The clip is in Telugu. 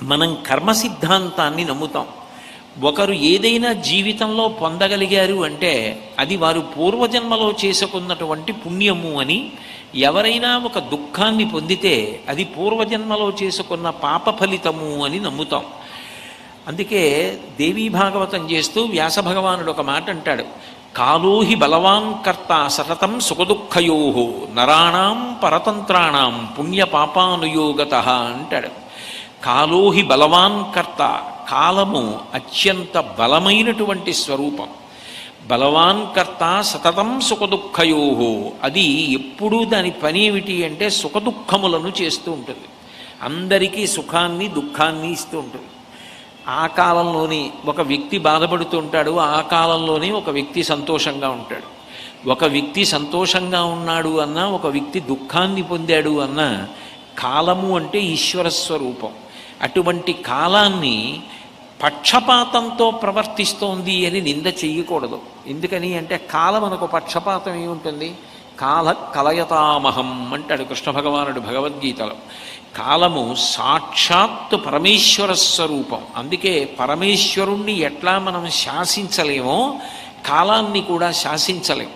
మనం కర్మ సిద్ధాంతాన్ని నమ్ముతాం. ఒకరు ఏదైనా జీవితంలో పొందగలిగారు అంటే అది వారు పూర్వజన్మలో చేసుకున్నటువంటి పుణ్యము అని, ఎవరైనా ఒక దుఃఖాన్ని పొందితే అది పూర్వజన్మలో చేసుకున్న పాప ఫలితము అని నమ్ముతాం. అందుకే దేవీ భాగవతం చేస్తూ వ్యాస భగవానుడు ఒక మాట అంటాడు, కాలోహి బలవాన్ కర్త సతతం సుఖదుఃఖయో నరాణం పరతంత్రాణం పుణ్యపాపానుయోగత అంటాడు. కాలోహి బలవాన్ కర్త, కాలము అత్యంత బలమైనటువంటి స్వరూపం. బలవాన్ కర్త సతతం సుఖదుఃఖయో, అది ఎప్పుడూ దాని పని ఏమిటి అంటే సుఖదుఖములను చేస్తూ ఉంటుంది. అందరికీ సుఖాన్ని దుఃఖాన్ని ఇస్తూ ఉంటుంది. ఆ కాలంలోనే ఒక వ్యక్తి బాధపడుతూ ఉంటాడు, ఆ కాలంలోనే ఒక వ్యక్తి సంతోషంగా ఉంటాడు. ఒక వ్యక్తి సంతోషంగా ఉన్నాడు అన్నా, ఒక వ్యక్తి దుఃఖాన్ని పొందాడు అన్నా, కాలము అంటే ఈశ్వర స్వరూపం. అటువంటి కాలాన్ని పక్షపాతంతో ప్రవర్తిస్తోంది అని నింద చెయ్యకూడదు. ఎందుకని అంటే కాలం మనకు పక్షపాతం ఏముంటుంది? కాల కలయతామహం అంటాడు కృష్ణ భగవానుడు భగవద్గీతలో. కాలము సాక్షాత్తు పరమేశ్వర స్వరూపం. అందుకే పరమేశ్వరుణ్ణి ఎట్లా మనం శాసించలేమో కాలాన్ని కూడా శాసించలేం.